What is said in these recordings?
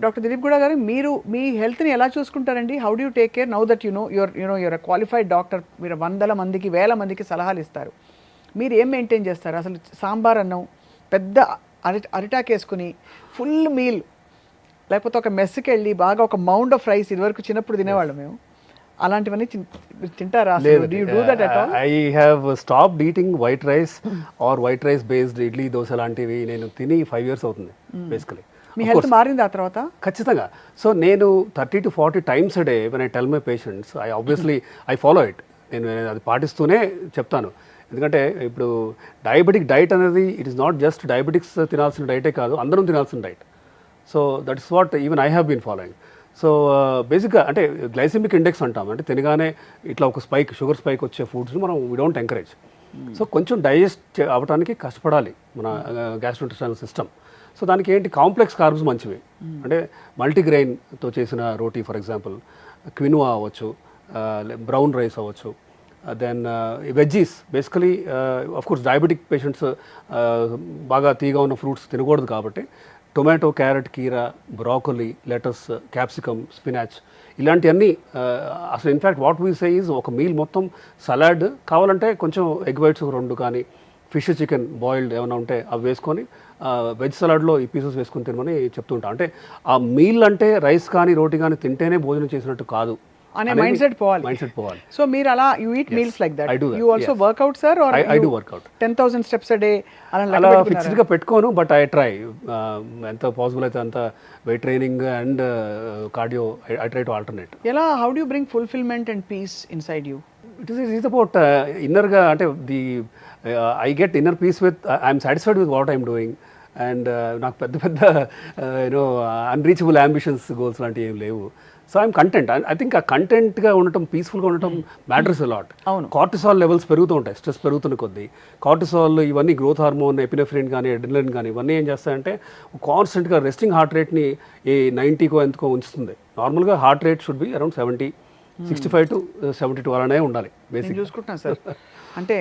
Doctor Dilip గూడ గారు, మీరు మీ హెల్త్ని ఎలా చూసుకుంటారండి? How do you take care now that your qualified doctor? మీరు వందల మందికి వేల మందికి సలహాలు ఇస్తారు. మీరు ఏం మెయింటైన్ చేస్తారు? అసలు సాంబార్ అన్నం పెద్ద అరిటాక్ వేసుకుని ఫుల్ మీల్, లేకపోతే ఒక మెస్కి వెళ్ళి బాగా ఒక మౌండ్ ఆఫ్ రైస్, ఇదివరకు చిన్నప్పుడు తినేవాళ్ళం మేము, అలాంటివన్నీ తింటారా? I have stopped eating white rice or white rice based idli dosa లాంటివి నేను తిని 5 years అవుతుంది బేసికలీ. మీ హెల్త్ మారింది ఆ తర్వాత? ఖచ్చితంగా. సో నేను 30 to 40 times a day when I tell my patients, I follow it. నేను అది పాటిస్తూనే చెప్తాను. ఎందుకంటే ఇప్పుడు డయాబెటిక్ డైట్ అనేది it is not just diabetics తినాల్సిన డైటే కాదు, అందరం తినాల్సిన diet. So that is what even I have been following. సో బేసిక్గా అంటే గ్లైసెమిక్ ఇండెక్స్ అంటాం, అంటే తినగానే ఇట్లా ఒక షుగర్ స్పైక్ వచ్చే ఫుడ్స్ని మనం వీ డోంట్ ఎంకరేజ్. సో కొంచెం డైజెస్ట్ అవ్వడానికి కష్టపడాలి మన గ్యాస్ట్రోఇంటెస్టైనల్ సిస్టమ్. సో దానికి ఏంటి, కాంప్లెక్స్ కార్బ్స్ మంచివి, అంటే మల్టీగ్రెయిన్తో చేసిన రోటీ ఫర్ ఎగ్జాంపుల్, క్వినోవా అవ్వచ్చు, బ్రౌన్ రైస్ అవ్వచ్చు, then veggies. Basically course diabetic patients బాగా తీగా ఉన్న ఫ్రూట్స్ తినకూడదు కాబట్టి టొమాటో, క్యారెట్, కీరా, బ్రాకోలీ, లెటస్, క్యాప్సికమ్, స్పినాచ్ ఇలాంటివన్నీ అసలు in fact what we say is ఒక మీల్ మొత్తం సలాడ్, కావాలంటే కొంచెం ఎగ్ వైట్స్ 2 కానీ, ఫిష్, చికెన్ బాయిల్డ్ ఏమైనా ఉంటే అవి వేసుకొని వెజ్ సలాడ్లో ఈ పీసెస్ వేసుకొని తినమని చెప్తుంటాం. అంటే ఆ మీల్ అంటే రైస్ కానీ రోటీ కానీ తింటేనే భోజనం చేసినట్టు కాదు అనే మైండ్ సెట్ పోవాలి. సో మీరు అలా you eat meals like that. You also workout sir? Are I do workout. 10,000 steps a day అలా ఫిక్స్డ్గా పెట్టుకోను, బట్ ఐ ట్రై ఎంత పాసిబుల్ అయితే అంత weight training and cardio I try to alternate. ఎలా, how do bring fulfilment and peace inside you? It is about ఇన్నర్గా, అంటే I get inner peace with I'm satisfied with what I'm doing. And నాకు పెద్ద పెద్ద unreachable ambitions, goals లాంటివి ఏం లేవు. So I'm content. I think ఆ కంటెంట్గా ఉండటం, పీస్ఫుల్గా ఉండటం మ్యాటర్స్ అలాట్. కార్టిసాల్ లెవెల్స్ పెరుగుతూ ఉంటాయి స్ట్రెస్ పెరుగుతున్న కొద్దీ. కార్టిసాల్ ఇవన్నీ గ్రోత్ హార్మోన్, ఎపినెఫ్రిన్ కానీ, అడ్రినలిన్ కానీ ఇవన్నీ ఏం చేస్తాయంటే కాన్స్టెంట్గా రెస్టింగ్ హార్ట్ రేట్ని 90కో ఎంతకో ఉంచుతుంది. నార్మల్గా heart rate should be around 70, 65 to 72 అలానే ఉండాలి బేసిక్. చూసుకుంటున్నాను సార్, అంటే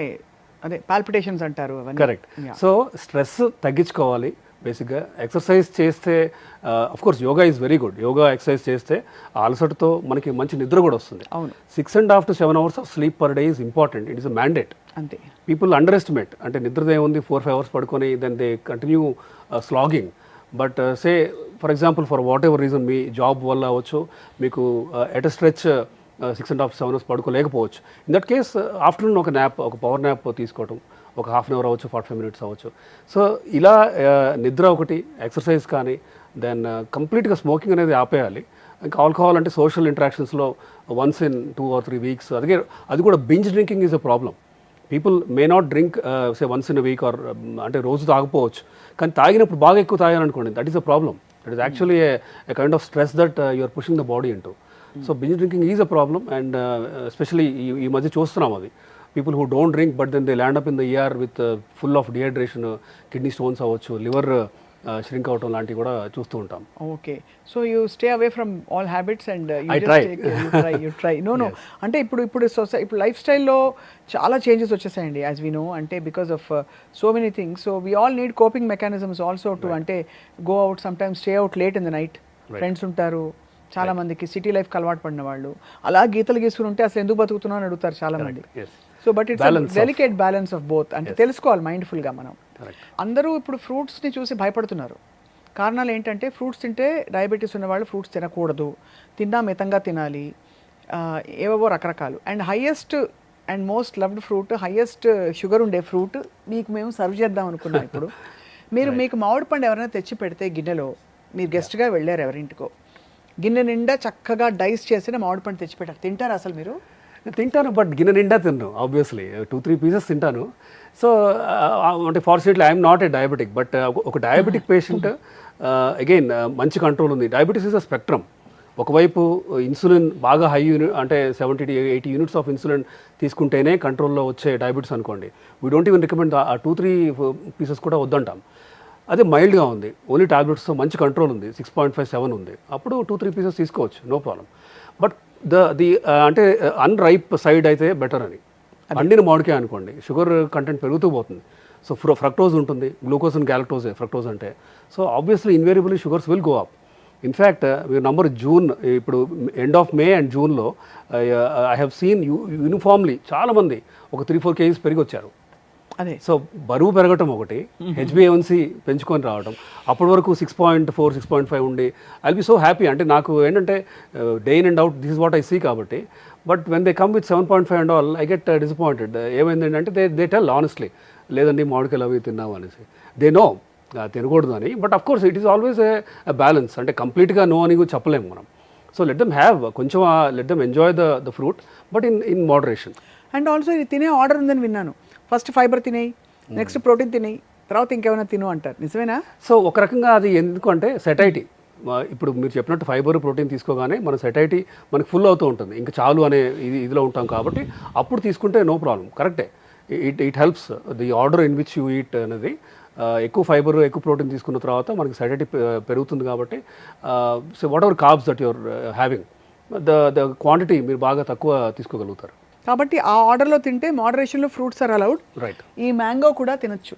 అదే పాల్పిటేషన్స్ అంటారు. కరెక్ట్. సో స్ట్రెస్ తగ్గించుకోవాలి బేసిక్గా. ఎక్సర్సైజ్ చేస్తే course yoga is very good. Yoga exercise చేస్తే ఆ అలసటతో మనకి మంచి నిద్ర కూడా వస్తుంది. అవును. 6.5 to 7 hours of sleep per day is important. It is a mandate. అంతే. పీపుల్ అండర్ ఎస్టిమేట్, అంటే నిద్రదే ఉంది 4-5 hours పడుకొని then they continue slogging. But say for example for whatever reason, మీ జాబ్ వల్ల అవ్వచ్చు, మీకు at a stretch 6.5 to 7 hours పడుకోలేకపోవచ్చు. ఇన్ దట్ కేస్ ఆఫ్టర్నూన్ ఒక న్యాప్, ఒక పవర్ న్యాప్ తీసుకోవటం, ఒక 1/2 hour అవ్వచ్చు, 45 minutes అవ్వచ్చు. సో ఇలా నిద్ర ఒకటి, ఎక్సర్సైజ్ కానీ, దెన్ కంప్లీట్గా స్మోకింగ్ అనేది ఆపేయాలి. ఇంకా ఆల్కహాల్ అంటే సోషల్ ఇంటరాక్షన్స్లో వన్స్ ఇన్ 2 or 3 weeks, అది కూడా binge drinking is a problem. People may not drink say once in a week or, అంటే రోజు తాగకపోవచ్చు, కానీ తాగినప్పుడు బాగా ఎక్కువ తాగాలనుకోండి, that is a problem. That is actually a kind of stress that you are pushing the body into. So binge drinking is a problem. And especially ఈ మధ్య చూస్తున్నాం అది. People who don't drink but then they land up in the ER with full of dehydration, kidney stones అవ్వచ్చు, liver shrink అవటం లాంటివి కూడా చూస్తూ ఉంటాం. Okay. So you stay away from all habits and you try. No అంటే ఇప్పుడు life స్టైల్లో చాలా చేంజెస్ వచ్చేసాయండి, యాజ్ వీ నో. అంటే because of so many things, so we all need coping mechanisms also to, అంటే go out sometimes, stay out late in the night. Friends ఉంటారు చాలా మందికి, సిటీ లైఫ్కి అలవాటు పడిన వాళ్ళు అలా గీతలు గీసుకుని ఉంటే అసలు ఎందుకు బతుకుతున్నావు అని అడుగుతారు చాలా మంది. So but it's delicate balance of both, అంటే తెలుసుకోవాలి మైండ్ఫుల్గా మనం. అందరూ ఇప్పుడు ఫ్రూట్స్ని చూసి భయపడుతున్నారు. కారణాలు ఏంటంటే, ఫ్రూట్స్ తింటే డయాబెటీస్ ఉన్నవాళ్ళు ఫ్రూట్స్ తినకూడదు, తిన్నా మితంగా తినాలి, ఏవేవో రకరకాలు. And highest and most loved fruit, highest sugar ఉండే ఫ్రూట్ మీకు మేము సర్వ్ చేద్దాం అనుకున్నాం. ఇప్పుడు మీకు మామిడి పండు ఎవరైనా తెచ్చి పెడితే గిన్నెలో, మీరు గెస్ట్గా వెళ్ళారు ఎవరింటికో, గిన్నె నిండా చక్కగా డైస్ చేసిన మామిడి పండు తెచ్చిపెట్టారు, తింటారు అసలు మీరు? తింటాను, బట్ గిన్నె నిండా తిన్ను. ఆబ్వియస్లీ 2-3 pieces తింటాను. సో అంటే fortunately I'm not a diabetic, but ఒక డయాబెటిక్ పేషెంట్ అగైన్ మంచి కంట్రోల్ ఉంది. Diabetes is a spectrum. ఒకవైపు ఇన్సులిన్ బాగా హై అంటే 70 to 80 units ఆఫ్ ఇన్సులిన్ తీసుకుంటేనే కంట్రోల్లో వచ్చే డయాబెటీస్ అనుకోండి, we don't even recommend 2-3 pieces కూడా వద్దంటాం. అదే మైల్డ్గా ఉంది, ఓన్లీ టాబ్లెట్స్తో మంచి కంట్రోల్ ఉంది, 6.5-7 ఉంది, అప్పుడు 2-3 pieces తీసుకోవచ్చు, నో ప్రాబ్లం. బట్ ది అంటే అన్రైప్ సైడ్ అయితే బెటర్ అని. పండిన మామిడికాయ అనుకోండి, షుగర్ కంటెంట్ పెరుగుతూ పోతుంది. సో ఫ్రక్టోజ్ ఉంటుంది, గ్లూకోజ్ అండ్ గ్యాలక్టోజే ఫ్రక్టోజ్ అంటే. So obviously invariably sugars will go up. In fact మీరు నంబర్ జూన్ ఇప్పుడు ఎండ్ ఆఫ్ మే అండ్ జూన్లో ఐ హ్యావ్ సీన్ యూనిఫామ్లీ చాలామంది ఒక 3-4 kgs పెరిగి వచ్చారు. అదే సో బరువు పెరగటం ఒకటి, హెచ్బిఏవన్సీ పెంచుకొని రావడం, అప్పటి వరకు 6.4 6.5 ఉండి ఐల్ బి సో హ్యాపీ. అంటే నాకు ఏంటంటే day in and out this is what I see కాబట్టి. But when they come with 7.5 and all I get disappointed. ఏమైంది అంటే దే టెల్ ఆనెస్ట్లీ, లేదండి మామిడికాయలు అవి తిన్నాము అనేసి. దే నో తినకూడదు అని. But of course it is always a balance. అంటే కంప్లీట్గా నో అని కూడా చెప్పలేము మనం. సో లెట్ దెమ్ హ్యావ్ కొంచెం, let them enjoy the fruit, but in moderation. And also ఇది తినే ఆర్డర్ ఉందని విన్నాను. ఫస్ట్ ఫైబర్ తినేయి, నెక్స్ట్ ప్రోటీన్ తినేయి, తర్వాత ఇంకేమైనా తిను అంటారు, నిజమేనా? సో ఒక రకంగా అది ఎందుకు అంటే సెటైటీ. ఇప్పుడు మీరు చెప్పినట్టు ఫైబర్ ప్రోటీన్ తీసుకోగానే మన సెటైటీ మనకి ఫుల్ అవుతూ ఉంటుంది, ఇంకా చాలు అనే ఇదిలో ఉంటాం కాబట్టి అప్పుడు తీసుకుంటే నో ప్రాబ్లం, కరెక్టే. It helps the order in which you eat అనేది. ఎక్కువ ఫైబర్ ఎక్కువ ప్రోటీన్ తీసుకున్న తర్వాత మనకి సెటైటీ పెరుగుతుంది కాబట్టి so what ever carbs that your having the quantity మీరు బాగా తక్కువ తీసుకోగలుగుతారు. కాబట్టి ఆ ఆర్డర్లో తింటే మోడరేషన్లో ఫ్రూట్స్ ఆర్ అలౌడ్. రైట్. ఈ మ్యాంగో కూడా తినొచ్చు.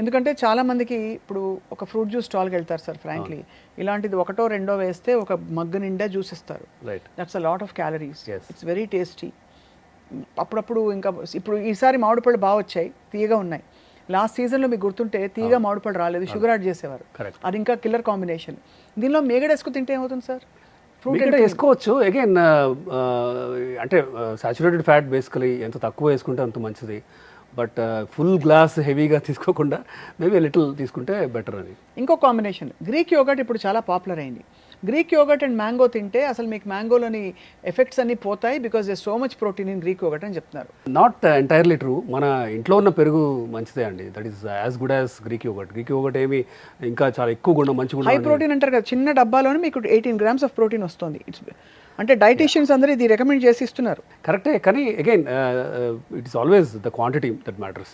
ఎందుకంటే చాలా మందికి ఇప్పుడు ఒక ఫ్రూట్ జ్యూస్ స్టాల్కి వెళ్తారు సార్, ఫ్రాంక్లీ ఇలాంటిది ఒకటో రెండో వేస్తే ఒక మగ్గు నిండా జ్యూస్ ఇస్తారు. That's a lot of calories. It's very tasty. అప్పుడప్పుడు ఇంకా ఇప్పుడు ఈసారి మామిడి పళ్ళు బాగా వచ్చాయి, తీయగా ఉన్నాయి. లాస్ట్ సీజన్లో మీకు గుర్తుంటే తీయగా మామిడి పళ్ళు రాలేదు, షుగర్ యాడ్ చేసేవారు. అది ఇంకా కిల్లర్ కాంబినేషన్. దీనిలో మేగడేసుకు తింటే ఏమవుతుంది సార్? ఫ్రూట్ వేసుకోవచ్చు. అగైన్ అంటే సాచురేటెడ్ ఫ్యాట్ బేసికలీ ఎంత తక్కువ వేసుకుంటే అంత మంచిది. బట్ ఫుల్ గ్లాస్ హెవీగా తీసుకోకుండా మేబీ లిటిల్ తీసుకుంటే బెటర్ అని. ఇంకో కాంబినేషన్ గ్రీక్ యోగర్ట్ ఇప్పుడు చాలా పాపులర్ అయింది. గ్రీక్ యోగర్ట్ అండ్ మ్యాంగో తింటే అసలు మీకు మ్యాంగోలోని ఎఫెక్ట్స్ అన్ని పోతాయి, because they so much protein in Greek yoghurt అని చెప్తున్నారు. Not entirely true. మన ఇంట్లో ఉన్న పెరుగు మంచిదే అండి, that is as good as Greek yoghurt. Greek yoghurt ఏమి ఇంకా చాలా ఎక్కువ గుణం, మంచి గుణం, హై ప్రోటీన్ అంటారు కదా. చిన్న డబ్బాలోనే మీకు 18 grams ఆఫ్ ప్రోటీన్ వస్తుంది. ఇట్స్ అంటే డైటీషియన్స్ అందరూ ఇది రికమెండ్ చేసి ఇస్తున్నారు. కరెక్టే, కానీ again it is always the quantity that matters.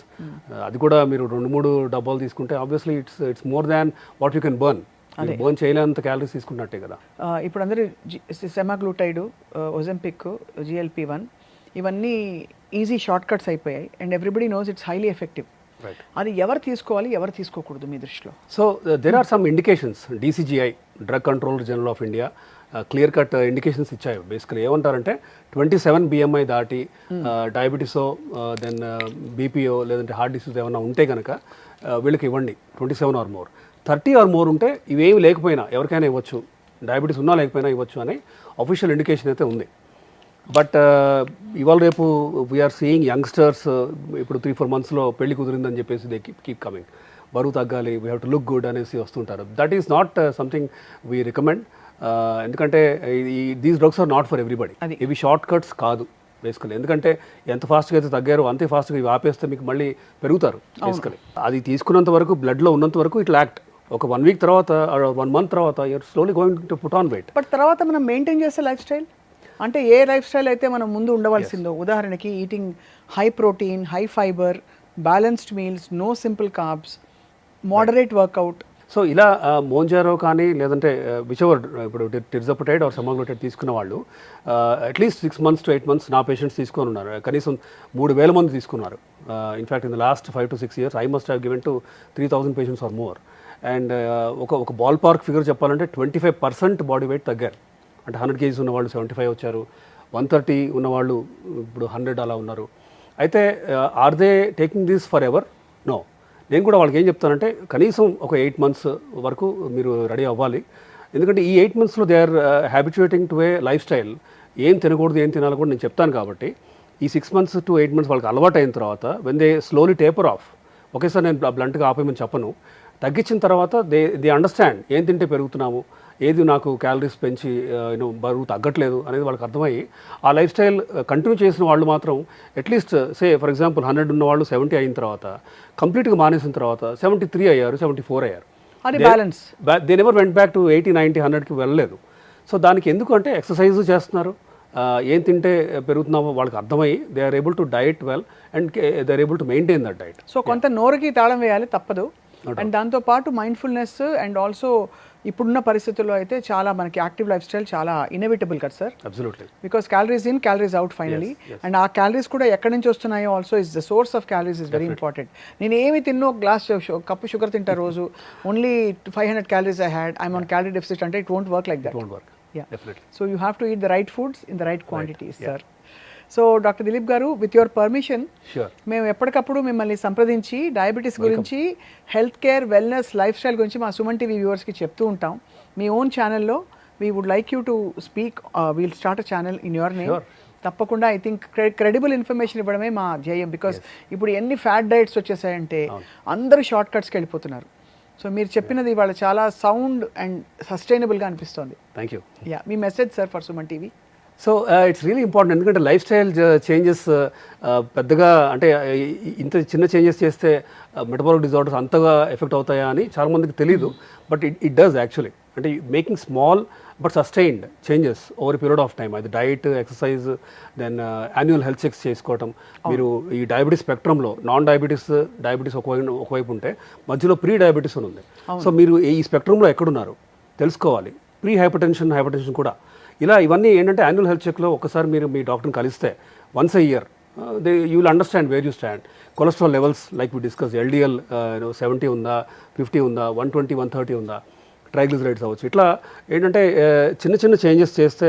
అది కూడా మీరు 2-3 డబ్బాలు తీసుకుంటే obviously it's more than what you can burn. Burn చేయలేనంత క్యాలరీస్ తీసుకున్నట్టే కదా. ఇప్పుడు అందరూ సెమాగ్లూటైడ్, ఒజెంపిక్, GLP-1 ఇవన్నీ ఈజీ షార్ట్ కట్స్ అయిపోయాయి and everybody knows it's highly effective. అది ఎవరు తీసుకోవాలి, ఎవరు తీసుకోకూడదు మీ దృష్టిలో? So there are some indications. DCGI, drug controller general of India, clear cut indications ఇచ్చాయి. బేసికలీ ఏమంటారంటే 27 BMI దాటి డయాబెటీసో దెన్ BPO లేదంటే హార్ట్ డిసీజ్ ఏమైనా ఉంటే కనుక వీళ్ళకి ఇవ్వండి. 27 ఆర్ మోర్. 30 ఆర్ మోర్ ఉంటే ఇవేమి లేకపోయినా ఎవరికైనా ఇవ్వచ్చు, డయాబెటీస్ ఉన్నా లేకపోయినా ఇవ్వచ్చు అని అఫీషియల్ ఇండికేషన్ అయితే ఉంది. బట్ ఇవాళ రేపు వీఆర్ సీయింగ్ యంగ్స్టర్స్ ఇప్పుడు 3-4 monthsలో పెళ్లి కుదిరిందని చెప్పేసి దే కీప్ కమింగ్. బరువు తగ్గాలి, we have to look good అనేసి వస్తుంటారు. That is not something we recommend. ఎందుకంటే these drugs are not for everybody. ఇవి షార్ట్ కట్స్ కాదు బేసికలీ. ఎందుకంటే ఎంత ఫాస్ట్గా అయితే తగ్గారో అంతే ఫాస్ట్గా ఇవి ఆపేస్తే మీకు మళ్ళీ పెరుగుతారు బేసికలీ. అది తీసుకున్నంత వరకు, బ్లడ్లో ఉన్నంత వరకు ఇట్ యాక్ట్. ఒక 1 week తర్వాత, 1 month తర్వాత you're slowly going to put on weight. But తర్వాత మనం మెయింటైన్ చేసే లైఫ్ స్టైల్ అంటే ఏ లైఫ్ స్టైల్ అయితే మనం ముందు ఉండవలసిందో, ఉదాహరణకి eating high protein, high fibre, balanced meals, no simple carbs, moderate workout. So ఇలా మోంజారో కానీ లేదంటే విచెవర్ ఇప్పుడు టిర్జపటైడ్ ఆర్ సెమాగ్లూటైడ్ తీసుకున్న వాళ్ళు అట్లీస్ట్ 6 months to 8 months నా పేషెంట్స్ తీసుకొని ఉన్నారు. కనీసం 3,000 మంది తీసుకున్నారు. In fact in the last 5 to 6 years I must have given to 3,000 patients or more. And ఒక బాల్ పార్క్ ఫిగర్ చెప్పాలంటే 25% బాడీ వెయిట్ తగ్గారు. అంటే 100 kgs ఉన్నవాళ్ళు 75 వచ్చారు, 130 ఉన్నవాళ్ళు ఇప్పుడు 100 అలా ఉన్నారు. అయితే are they taking this forever? No. నేను కూడా వాళ్ళకి ఏం చెప్తానంటే కనీసం ఒక 8 months వరకు మీరు రెడీ అవ్వాలి. ఎందుకంటే ఈ 8 monthsలో they are habituating to a lifestyle. ఏం తినకూడదు, ఏం తినాలి కూడా నేను చెప్తాను. కాబట్టి ఈ 6 months to 8 months వాళ్ళకి అలవాటు అయిన తర్వాత when they slowly taper of, ఒకేసారి నేను బ్లంట్గా ఆపేయమని చెప్పను, తగ్గించిన తర్వాత దే అండర్స్టాండ్ ఏం తింటే పెరుగుతున్నాము, ఏది నాకు క్యాలరీస్ పెంచి బరువు తగ్గట్లేదు అనేది వాళ్ళకి అర్థమయ్యి ఆ లైఫ్ స్టైల్ కంటిన్యూ చేసిన వాళ్ళు మాత్రం అట్లీస్ట్ సే ఫర్ ఎగ్జాంపుల్ 100 ఉన్న వాళ్ళు 70 అయిన తర్వాత కంప్లీట్గా మానేసిన తర్వాత 73 అయ్యారు, 74 అయ్యారు. Balance they never went back to 80, 90, 100కి వెళ్ళలేదు. సో దానికి ఎందుకు అంటే ఎక్సర్సైజ్ చేస్తున్నారు, ఏం తింటే పెరుగుతున్నామో వాళ్ళకి అర్థమయ్యి they are able to diet well and they are able to maintain that diet. So కొంత నోరుకి తాళం వేయాలి, తప్పదు. అండ్ దాంతోపాటు మైండ్ఫుల్నెస్ అండ్ ఆల్సో ఇప్పుడున్న పరిస్థితుల్లో అయితే చాలా మనకి యాక్టివ్ లైఫ్ స్టైల్ చాలా ఇన్నోవేటబుల్ కదా sir, absolutely. Because calories in calories out finally. And ఆ క్యాలరీస్ కూడా ఎక్కడి నుంచి వస్తున్నాయో also is the source of calories is very important. నేను ఏమి తిన్నో గ్లాస్ కప్పు షుగర్ తింటా రోజు, only 500 calories I had, I'm on calorie deficit అంటే it won't work like that. So you have to eat the right foods in the right quantities sir. So doctor Dilip గారు, with your permission మేము ఎప్పటికప్పుడు మిమ్మల్ని సంప్రదించి diabetes గురించి, health care, wellness, lifestyle గురించి మా Suman TV వ్యూవర్స్కి చెప్తూ ఉంటాం. మీ ఓన్ ఛానల్లో we would like you to speak, we'll start a channel in your name. తప్పకుండా ఐ థింక్ క్రెడిబుల్ ఇన్ఫర్మేషన్ ఇవ్వడమే మా ధ్యేయం. బికాస్ ఇప్పుడు ఎన్ని ఫ్యాట్ డైట్స్ వచ్చేసాయంటే అందరూ షార్ట్ కట్స్కి వెళ్ళిపోతున్నారు. సో మీరు చెప్పినది ఇవాళ చాలా సౌండ్ అండ్ సస్టైనబుల్గా అనిపిస్తుంది. Thank you. Yeah, me message sir for Suman TV. So it's really important, ఎందుకంటే లైఫ్ స్టైల్ చేంజెస్ పెద్దగా అంటే ఇంత చిన్న చేంజెస్ చేస్తే మెటబాలిక్ డిజార్డర్స్ అంతగా ఎఫెక్ట్ అవుతాయా అని చాలామందికి తెలియదు. But it does actually. అంటే making small but sustained changes over period of time, అది diet, exercise, then annual health checks చేసుకోవటం. మీరు ఈ డయాబెటీస్ స్పెక్ట్రంలో నాన్ డయాబెటీస్ ఒకవైపు ఉంటే మధ్యలో ప్రీ డయాబెటీస్ అని ఉంది. సో మీరు ఈ స్పెక్ట్రంలో ఎక్కడున్నారు తెలుసుకోవాలి. ప్రీ హైపర్టెన్షన్ కూడా ఇలా ఇవన్నీ ఏంటంటే యాన్యువల్ హెల్త్ చెక్లో ఒకసారి మీరు మీ డాక్టర్ని కలిస్తే once a year you will understand where you stand. Cholesterol levels like we discuss, LDL 70 ఉందా, 50 ఉందా, 120, 130 ఉందా, ట్రైగ్లిజరైడ్స్ అవ్వచ్చు. ఇట్లా ఏంటంటే చిన్న చిన్న చేంజెస్ చేస్తే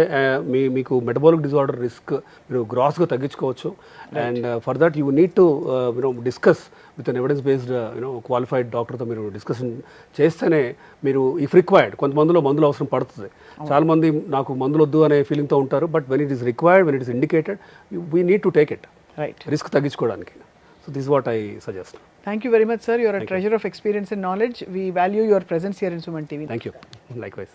మీకు మెటబాలిక్ డిజార్డర్ రిస్క్ మీరు గ్రాస్గా తగ్గించుకోవచ్చు. And for that you need to discuss with an evidence based qualified డాక్టర్తో మీరు డిస్కషన్ చేస్తేనే మీరు ఇఫ్ రిక్వైర్డ్, కొంతమందిలో మందులు అవసరం పడుతుంది. చాలామంది నాకు మందులు వద్దు అనే ఫీలింగ్తో ఉంటారు. But when it is required, when it is indicated, we need to take it, risk తగ్గించుకోవడానికి. So this is what I suggest. Thank you very much, sir. You are a treasure of experience and knowledge. We value your presence here in Suman TV. Thank you. Likewise.